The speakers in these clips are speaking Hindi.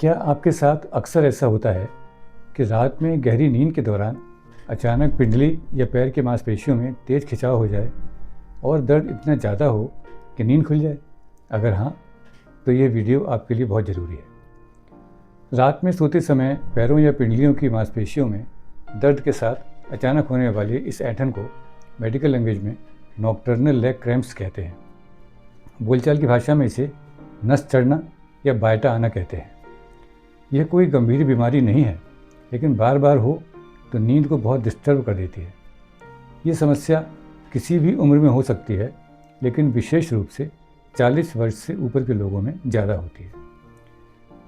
क्या आपके साथ अक्सर ऐसा होता है कि रात में गहरी नींद के दौरान अचानक पिंडली या पैर की मांसपेशियों में तेज खिंचाव हो जाए और दर्द इतना ज़्यादा हो कि नींद खुल जाए? अगर हाँ, तो ये वीडियो आपके लिए बहुत ज़रूरी है। रात में सोते समय पैरों या पिंडलियों की मांसपेशियों में दर्द के साथ अचानक होने वाली इस ऐंठन को मेडिकल लैंग्वेज में नॉकटर्नल लेग क्रैम्प्स कहते हैं। बोलचाल की भाषा में इसे नस चढ़ना या बायटा आना कहते हैं। यह कोई गंभीर बीमारी नहीं है, लेकिन बार बार हो तो नींद को बहुत डिस्टर्ब कर देती है। ये समस्या किसी भी उम्र में हो सकती है, लेकिन विशेष रूप से 40 वर्ष से ऊपर के लोगों में ज़्यादा होती है।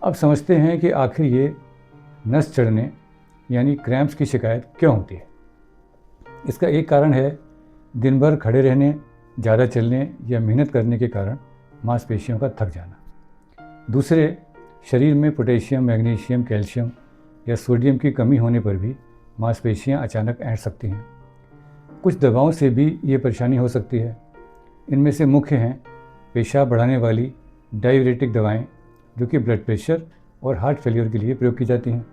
अब समझते हैं कि आखिर ये नस चढ़ने यानी क्रैम्प्स की शिकायत क्यों होती है। इसका एक कारण है दिन भर खड़े रहने, ज़्यादा चलने या मेहनत करने के कारण मांसपेशियों का थक जाना। दूसरे, शरीर में पोटेशियम, मैग्नीशियम, कैल्शियम या सोडियम की कमी होने पर भी मांसपेशियां अचानक ऐंठ सकती हैं। कुछ दवाओं से भी ये परेशानी हो सकती है। इनमें से मुख्य हैं पेशाब बढ़ाने वाली डायूरेटिक दवाएं, जो कि ब्लड प्रेशर और हार्ट फेलियर के लिए प्रयोग की जाती हैं,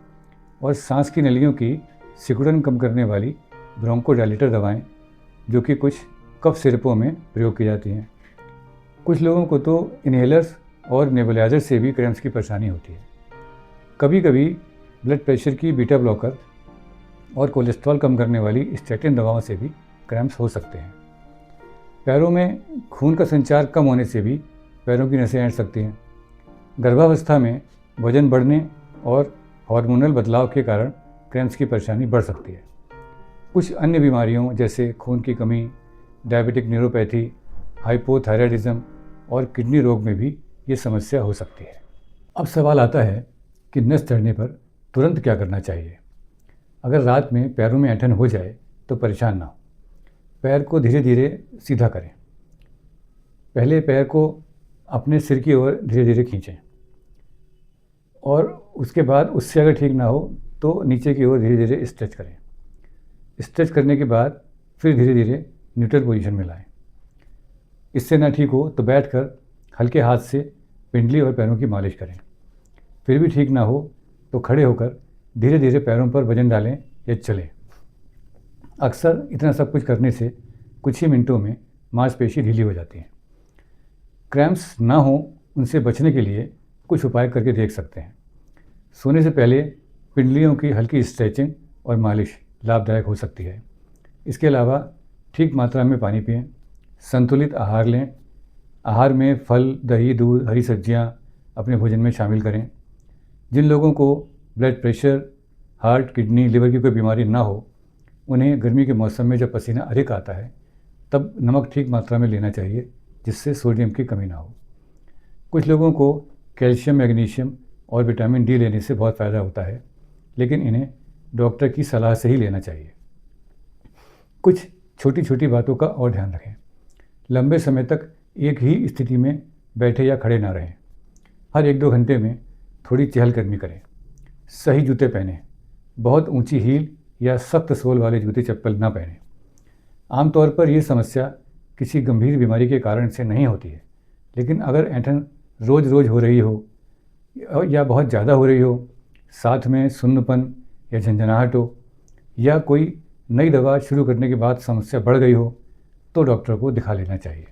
और सांस की नलियों की सिकुड़न कम करने वाली ब्रोंकोडायलेटर दवाएं, जो कि कुछ कफ सिरपों में प्रयोग की जाती हैं। कुछ लोगों को तो इन्हेलर्स और नेबुलाइजर से भी क्रैम्प्स की परेशानी होती है। कभी कभी ब्लड प्रेशर की बीटा ब्लॉकर और कोलेस्ट्रॉल कम करने वाली स्टैटिन दवाओं से भी क्रैम्प्स हो सकते हैं। पैरों में खून का संचार कम होने से भी पैरों की नसें ऐंठ सकती हैं। गर्भावस्था में वजन बढ़ने और हार्मोनल बदलाव के कारण क्रैम्प्स की परेशानी बढ़ सकती है। कुछ अन्य बीमारियों जैसे खून की कमी, डायबिटिक न्यूरोपैथी, हाइपोथायराइडिज्म और किडनी रोग में भी ये समस्या हो सकती है। अब सवाल आता है कि नस चढ़ने पर तुरंत क्या करना चाहिए। अगर रात में पैरों में ऐंठन हो जाए तो परेशान ना हो। पैर को धीरे धीरे सीधा करें। पहले पैर को अपने सिर की ओर धीरे धीरे खींचें, और उसके बाद उससे अगर ठीक ना हो तो नीचे की ओर धीरे धीरे स्ट्रेच करें। स्ट्रेच करने के बाद फिर धीरे धीरे न्यूट्रल पोजीशन में लाएं। इससे ना ठीक हो तो बैठकर हल्के हाथ से पिंडली और पैरों की मालिश करें। फिर भी ठीक ना हो तो खड़े होकर धीरे धीरे पैरों पर वजन डालें या चलें। अक्सर इतना सब कुछ करने से कुछ ही मिनटों में मांसपेशी ढीली हो जाती है। क्रैम्प्स ना हो उनसे बचने के लिए कुछ उपाय करके देख सकते हैं। सोने से पहले पिंडलियों की हल्की स्ट्रेचिंग और मालिश लाभदायक हो सकती है। इसके अलावा ठीक मात्रा में पानी पिएं, संतुलित आहार लें। आहार में फल, दही, दूध, हरी सब्जियां अपने भोजन में शामिल करें। जिन लोगों को blood pressure, heart, kidney, liver की कोई बीमारी ना हो, उन्हें गर्मी के मौसम में जब पसीना अधिक आता है तब नमक ठीक मात्रा में लेना चाहिए, जिससे सोडियम की कमी ना हो। कुछ लोगों को कैल्शियम, मैग्नीशियम और विटामिन डी लेने से बहुत फ़ायदा होता है, लेकिन इन्हें डॉक्टर की सलाह से ही लेना चाहिए। कुछ छोटी छोटी बातों का और ध्यान रखें। लंबे समय तक एक ही स्थिति में बैठे या खड़े ना रहें। हर 1-2 घंटे में थोड़ी चहलकदमी करें। सही जूते पहनें। बहुत ऊंची हील या सख्त सोल वाले जूते चप्पल ना पहनें। आमतौर पर यह समस्या किसी गंभीर बीमारी के कारण से नहीं होती है, लेकिन अगर ऐंठन रोज़ रोज़ हो रही हो या बहुत ज़्यादा हो रही हो, साथ में सुन्नपन या झंझनाहट हो, या कोई नई दवा शुरू करने के बाद समस्या बढ़ गई हो, तो डॉक्टर को दिखा लेना चाहिए।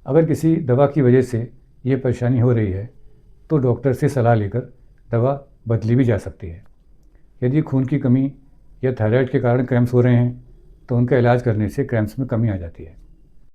अगर किसी दवा की वजह से ये परेशानी हो रही है तो डॉक्टर से सलाह लेकर दवा बदली भी जा सकती है। यदि खून की कमी या थायराइड के कारण क्रैम्प्स हो रहे हैं तो उनका इलाज करने से क्रैम्प्स में कमी आ जाती है।